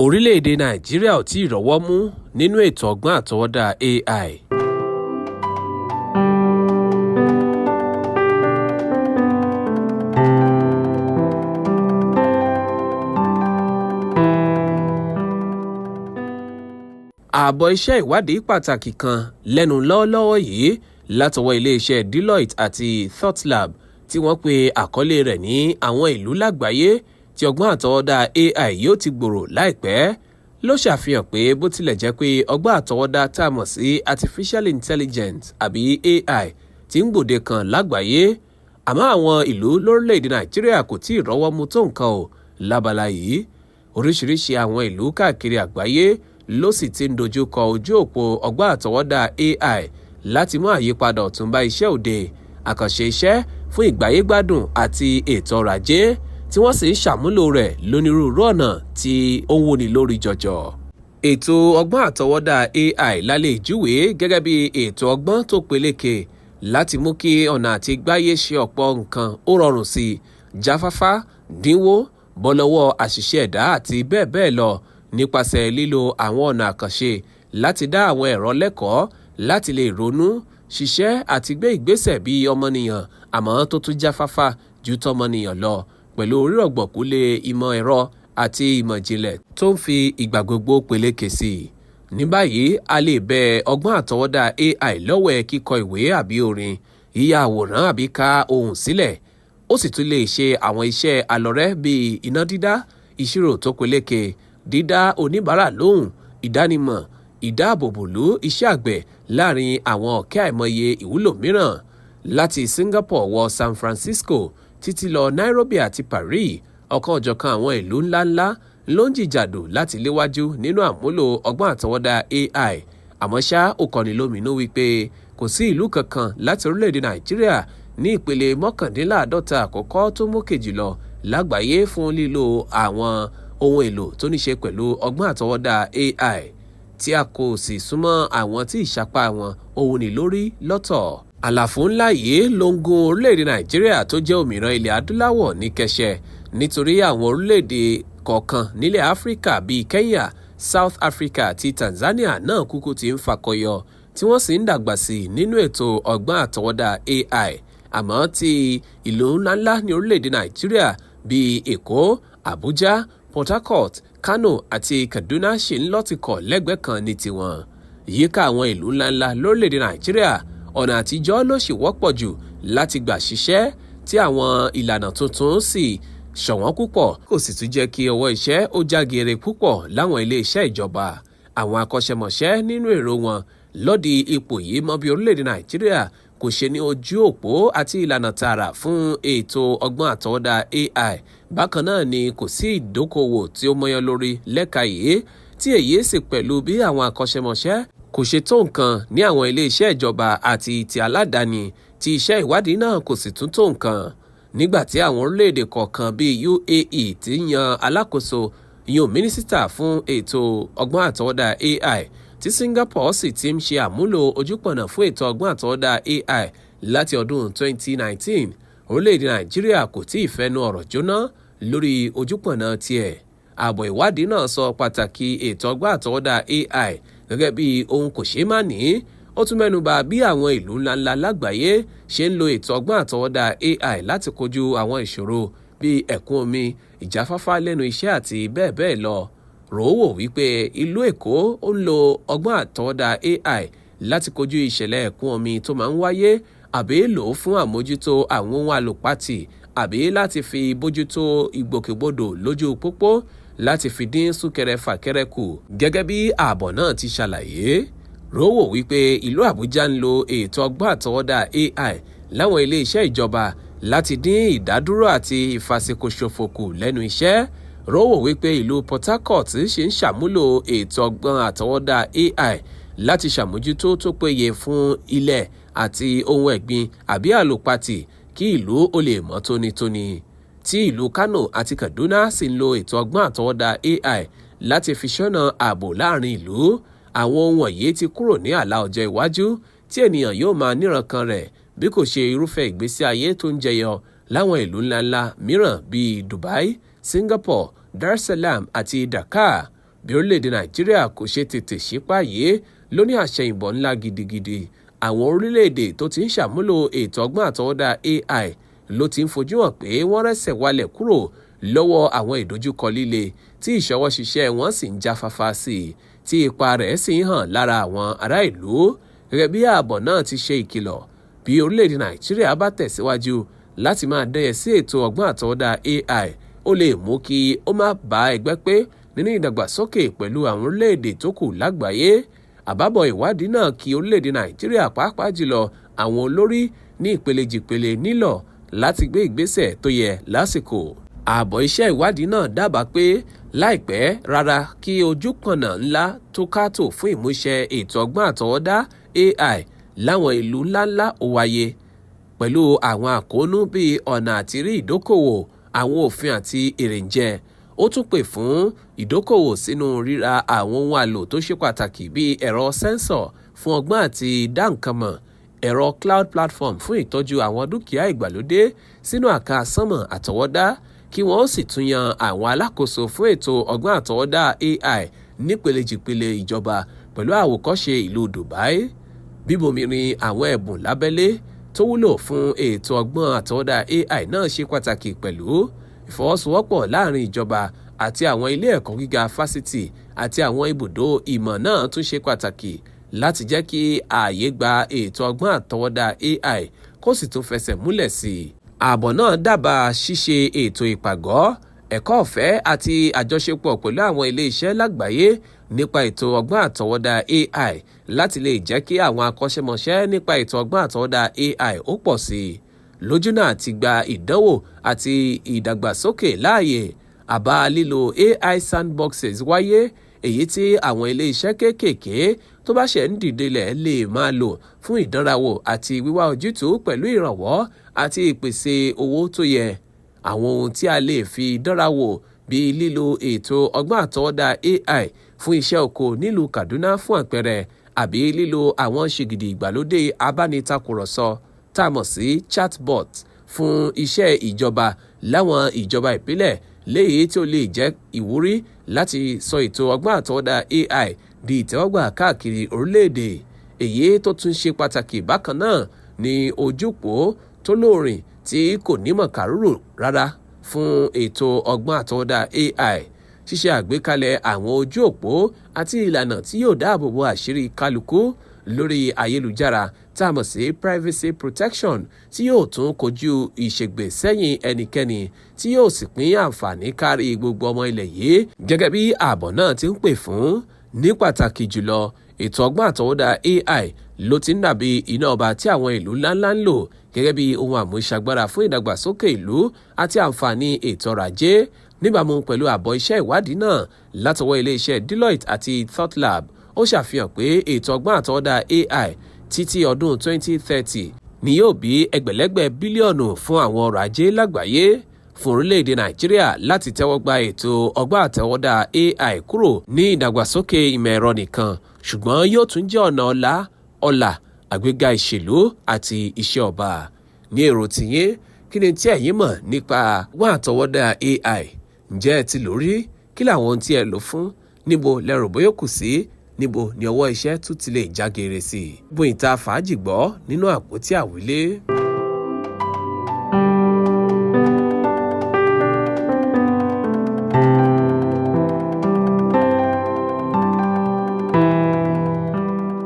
orílẹ̀-èdè Nàìjíríà ò tí ì rọ́wọ́ mú nínú ètò ọgbọ́n àtọwọ́dá AI. ààbọ̀ iṣẹ́ ìwádìí pàtàkì kan lẹ́nu lọ́wọ́lọ́wọ́ yìí látọwọ́ iléeṣẹ́ Deloitte àti ThoughtLab tí wọ́n pe àkọlé rẹ̀ ní àwọn ìlú lágbàáyé tí ọgbọ́n àtọwọ́dá AI yóò ti gbòòrò láìpẹ́ ló ṣàfihàn pé bó tilẹ̀ jẹ́ pé ọgbọ́n àtọwọ́dá tá a mọ̀ sí artificial intelligence àbí AI ti ń gbòde kan lágbàáyé àmọ́ àwọn ìlú lórílẹ̀‐èdè Nàìjíríà kò tí ì rọ́wọ́ mú tó nǹkan ò lábala yìí oríṣiríṣi àwọn ìlú káàkiri àgbáyé ló sì ti ń dojú kọ ojú òpó ọgbọ́n àtọwọ́dá AI láti mú àyípadà ọ̀tun bá iṣẹ́ òde àkànṣe iṣẹ́ fún ìgbáyégbádùn àti ètò ọrọ̀ ajé tí wọ́n sì ń ṣàmúlò rẹ̀ lónírúurú ọ̀nà tí ó ń wúni lórí jọjọ. ètò ọgbọ́n àtọwọ́dá AI la lè júwe gẹ́gẹ́ bí ètò ọgbọ́n tó peléke láti mú kí ọ̀nà àti gbáyé ṣe ọ̀pọ̀ nǹkan ó rọrùn sí i jáfáfá dínwó bọ́ lọ́wọ́ àṣìṣe ẹ̀dá àti bẹ́ẹ̀ bẹ́ẹ̀ lọ nípasẹ̀ lílo àwọn ọ̀nà àkànṣe láti dá àwọn ẹ̀rọ lẹ́kọ̀ọ́ láti lè ronú ṣiṣẹ́ àti gbé ìgbésẹ̀ bí ọmọnìyàn àmọ́ tó tún jáfáfá ju tọmọnìyàn lọ pẹ̀lú rírọ̀gbọ̀kúlé ìmọ̀ ẹ̀rọ àti ìmọ̀ ìjìnlẹ̀ tó ń fi ìgbà gbogbo peléke sí i. ní báyìí a lè bẹ ọgbọ́n àtọwọ́dá AI lọ́wọ́ kíkọ ìwé àbí orin yíya àwòrán àbí ká ohùn sílẹ̀ ó sì tún lè ṣe àwọn iṣẹ́ alọ́rẹ́ bíi iná dídá ìṣirò tó peléke dídá oníbàárà lóhùn ìdánimọ̀ ìdáàbòbòlú iṣẹ́ àgbẹ̀ láàrin àwọn ọ̀kẹ́ àìmọye ìwúlò mìíràn láti Singapore wọ San Francisco títí lọ Nairobi àti Paris ọ̀kan òjọ̀kan àwọn ìlú ńláńlá ló ń jìjàdù láti léwájú nínú àmúlò ọgbọ́n àtọwọ́dá AI àmọ́ ṣá ó kọni lóminú wípé kò sí ìlú kankan láti orílẹ̀-èdè Nàìjíríà ní ìpele mọ́kàndínláàádọ́ta àkọ́kọ́ tó mókè jùlọ lágbàáyé fún lílo àwọn ohun èlò tó ní ṣe pẹ̀lú ọgbọ́n àtọwọ́dá AI tí a kò sì súnmọ́ àwọn tí ìṣapá wọn òun ní lórí lọ́tọ̀. àlàfo ńlá yìí ló ń gún orílẹ̀-èdè Nàìjíríà tó jẹ́ òmìnira ilẹ̀ adúláwọ̀ ní kẹsẹ̀ nítorí àwọn orílẹ̀-èdè kọ̀ọ̀kan nílẹ̀ Áfíríkà bíi Kenya, South Africa àti Tanzania náà kúkú ti ń fakọyọ tí wọ́n sì ń dàgbà sí nínú ètò ọgbọ́n àtọwọ́dá AI àmọ́ tí ìlú ńláńlá ní orílẹ̀-èdè Nàìjíríà bíi Èkó, Àbújá, Port Harcourt, Kano àti Kaduna ṣì ń lọ́tìkọ̀ lẹ́gbẹ̀ẹ́ kan ní tiwọn. yíká àwọn ìlú ńláńlá lórílẹ̀‐èdè Nàìjíríà ọ̀nà àtijọ́ ló sì wọ́pọ̀ jù láti gbà ṣiṣẹ́ tí àwọn ìlànà tuntun sì ṣọ̀wọ́n púpọ̀ kò sì tún jẹ́ kí ọwọ́ iṣẹ́ ó jágere púpọ̀ láwọn ilé-iṣẹ́ ìjọba. àwọn akọ́ṣẹ́mọṣẹ́ nínú èrò wọn lòdì ipò yìí mọ́ bí orílẹ̀‐èdè Nàìjíríà kò ṣe ní ojú òpó àti ìlànà tààrà fún ètò ọgbọ́n àtọwọ́dá AI bákan náà ni kò sí ìdókòwò tí ó mọ́yán lórí lẹ́ka yìí tí èyí sì pẹ̀lú bí àwọn akọ́ṣẹ́mọṣẹ́ kò ṣe tó nǹkan ní àwọn ilé-iṣẹ́ ìjọba àti ti aládàáni tí iṣẹ́ ìwádìí náà kò sì tún tó nǹkan nígbà tí àwọn orílẹ̀-èdè kọ̀ọ̀kan bíi UAE ti yan alákòóso yan mínísítà fún ètò ọgbọ́n àtọwọ́dá AI tí Singapore sì ti ń ṣe àmúlò ojúpọ̀nà fún ètò ọgbọ́n àtọwọ́dá AI láti ọdún 2019 orílẹ̀-èdè Nàìjíríà kò tí ì fẹnu ọ̀rọ̀ jóná lórí ojúpọ̀nà tiẹ̀. ààbọ̀ ìwádìí náà sọ pàtàkì ètò ọgbọ́n àtọwọ́dá AI gẹ́gẹ́ bí ohun kò ṣeé má ní ó tún mẹ́nuba bí àwọn ìlú ńláńlá lágbàáyé ṣe ń lo ètò ọgbọ́n àtọwọ́dá AI láti kojú àwọn ìṣòro bíi ẹ̀kún omi ìjáfáfá lẹ́nu iṣẹ́ àti bẹ́ẹ̀ bẹ́ẹ̀ lọ. ròówò wípé ìlú Èkó ó ń lo ọgbọ́n àtọwọ́dá AI láti kojú ìṣẹ̀lẹ̀ ẹ̀kún omi tó máa ń wáyé àbí lò ó fún àmójútó àwọn ohun àlòpàtì àbí láti fi bójútó ìgbòkègbodò lójú pópó láti fi dín súnkẹrẹ fàkẹrẹ kù gẹ́gẹ́ bí ààbọ̀ náà ti ṣàlàyé. ròówò wípé ìlú Àbújá ń lo ètò ọgbọ́n àtọwọ́dá AI láwọn ilé-iṣẹ́ ìjọba láti dín ìdádúró àti ìfàsìkòṣòfò kù lẹ́nu iṣẹ́. ròówò wípé ìlú Port Harcourt ṣe ń ṣàmúlò ètò ọgbọ́n àtọwọ́dá AI láti ṣàmójútó tó péye fún ilẹ̀ àti ohun ẹ̀gbin àbí àlòpàtì kí ìlú ó lè mọ́ tónítóní. tí ìlú Kano àti Kaduna sì ń lo ètò ọgbọ́n àtọwọ́dá AI láti fi ṣọ́nà ààbò láàrin ìlú. àwọn ohun wọ̀nyí ti kúrò ní àlà ọjọ́ iwájú tí ènìyàn yóò máa níran kan rẹ̀ bí kò ṣe irúfẹ́ ìgbésí ayé tó ń jẹyọ láwọn ìlú ńláńlá mìíràn bíi Dubai, Singapore, Dar es Salaam àti Dakar. bí orílẹ̀-èdè Nàìjíríà kò ṣe tètè ṣípàyé ló ní àṣẹ̀yìnbọ̀ ńlá gidigidi. Àwọn orílẹ̀-èdè tó ti ń ṣàmúlò ètò ọgbọ́n àtọwọ́dá AI ló ti ń fojú hàn pé wọ́n rẹ́sẹ̀ walẹ̀ kúrò lọ́wọ́ àwọn ìdojúkọ líle tí ìṣọwọ́ ṣiṣẹ́ wọn sì ń jáfáfá sí i, tí ipa rẹ̀ sì ń hàn lára àwọn ará ìlú. Gẹ́gẹ́ bí ààbọ̀ náà ti ṣe ìkìlọ̀, bí orílẹ̀-èdè Nàìjíríà bá tẹ̀síwájú láti máa dẹ́yẹ sí ètò ọgbọ́n àtọwọ́dá AI, ó lè mú kí ó má bá ẹgbẹ́ pé nínú ìdàgbàsókè pẹ̀lú àwọn orílẹ̀-èdè tó kù lágbàáyé. Àbábọ̀ ìwádìí náà kí orílẹ̀-èdè Nàìjíríà pàápàá jùlọ àwọn olórí ní ìpele-jìpele nílò láti gbé ìgbésẹ̀ tó yẹ lásìkò. Ààbọ̀ iṣẹ́ ìwádìí náà dábàá pé láìpẹ́ rárá kí ojúkànnà ńlá tó kátó fún ìmúṣẹ ètò ọgbọ́n àtọwọ́dá AI láwọn ìlú ńláńlá ó wáyé, pẹ̀lú àwọn àkóónú bíi ọ̀nà àtìrí ìdókòwò, àwọn òfin àti èrèǹjẹ. Ó tún pè fún ìdókòwò sínú ríra àwọn ohun àlò tó ṣe pàtàkì bíi ẹ̀rọ sẹ́ńsọ̀ fún ọgbọ́n àti dáǹkanmọ̀, ẹ̀rọ cloud platform fún ìtọ́jú àwọn dúkìá ìgbàlódé sínú àkàsánmọ̀ àtọwọ́dá, kí wọ́n ó sì tún yan àwọn alákòóso fún ètò ọgbọ́n àtọwọ́dá AI nípele-jìpele ìjọba pẹ̀lú àwòkọ́ṣe ìlú Dubai. Bíbomirin àwọn ẹ̀bùn lábẹ́lé tó wúlò fún ètò ọgbọ́n àtọwọ́dá AI náà ṣe pàtàkì, pẹ̀lú ìfọwọ́sowọ́pọ̀ láàrin ìjọba àti àwọn ilé ẹ̀kọ́ gíga fásitì àti àwọn ibùdó ìmọ̀ náà tún ṣe pàtàkì láti jẹ́ kí ààyè gba ètò ọgbọ́n àtọwọ́dá AI kó sì tún fẹsẹ̀ múlẹ̀ sí i. Ààbọ̀ náà dábàá ṣíṣe ètò ìpàgọ́, ẹ̀kọ́ ọ̀fẹ́ àti àjọṣepọ̀ pẹ̀lú àwọn ilé iṣẹ́ lágbàáyé nípa ètò ọgbọ́n àtọwọ́dá AI láti lè jẹ́ kí àwọn akọ́ṣẹ́mọṣẹ́ nípa ètò ọgbọ́n àtọwọ́dá AI ó pọ̀ sí i. Lójúnà àti gba ìdánwò àti ìdàgbàsókè láàyè, àbá lílo AI sandboxes wáyé, èyí tí àwọn ilé iṣẹ́ kéékèèké tó bá ṣe ń dìdelẹ̀ lè máa lò fún ìdánrawò àti wíwá ojútùú pẹ̀lú ìrànwọ́ àti ìpèsè owó tó yẹ. Àwọn ohun tí a lè fi dánrawò bíi lílo ètò ọgbọ́n àtọwọ́dá AI fún iṣẹ́ oko nílùú Kaduna fún àpẹẹrẹ, àbí lílo àwọn ṣìgìdì ìgbàlódé abánitakùrọ̀sọ tá a mọ̀ sí chatbot fún iṣẹ́ ìjọba láwọn ìjọba ìpínlẹ̀, léyìí tí ó lè jẹ́ ìwúrí láti sọ ètò ọgbọ́n àtọwọ́dá AI di ìtẹ́wọ́gbà káàkiri orílẹ̀-èdè. Èyí tó tún ṣe pàtàkì bákan náà ni ojúpò tó lóòrìn tí kò nímọ̀ kàrúrù rárá fún ètò ọgbọ́n àtọwọ́dá AI. Ṣíṣe àgbékalẹ̀ àwọn ojú òpó àti ìlànà tí yóò dáàbò bo àṣírí kálukú lórí ayélujára tá a mọ̀ sí privacy protection, tí yóò tún kojú ìṣègbè sẹ́yìn ẹnikẹ́ni, tí yóò sì pín àǹfààní kárí gbogbo ọmọ ilẹ̀ yìí, gẹ́gẹ́ bí ààbọ̀ náà ti ń pè fún. Ní pàtàkì jùlọ, ètò ọgbọ́n àtọwọ́dá AI ló ti ń dàbí iná ọba tí àwọn ìlú ńláńlá ń lò gẹ́gẹ́ bí ohun àmúṣagbára fún ìdàgbàsókè ìlú àti àǹfààní ètò ọrọ̀ ajé. Níbàámu pẹ̀lú àbọ̀ iṣẹ́ ìwádìí náà látọwọ́ iléeṣẹ́ Deloitte àti ThoughtLab, ó ṣàfihàn pé ètò ọgbọ́n àtọwọ́dá AI títí ọdún 2030 ni yóò bí ẹgbẹ̀lẹ́gbẹ̀ bílíọ̀nù fún àwọn ọrọ̀ ajé lágbàáyé. Fún orílẹ̀-èdè Nàìjíríà láti tẹ́wọ́ gba ètò ọgbọ́n àtọwọ́dá AI kúrò ní ìdàgbàsókè ìmọ̀ ẹ̀rọ nìkan, ṣùgbọ́n yóò tún jẹ́ ọ̀nà ọlá, àgbéga ìṣèlú àti iṣẹ́ ọba. Ní èrò tiyín, kí ni tí ẹ̀yin mọ̀ nípa ọgbọ́n àtọwọ́dá AI? Ǹjẹ́ ẹ ti lò rí? Kí làwọn ohun tí ẹ lò fún? Níbo lẹ rò bóyá kù sí? Níbo ni ọwọ́ iṣẹ́ tún ti lè jágere sí? Bó ìta fàájì gbọ́ nínú àpótí àwílé.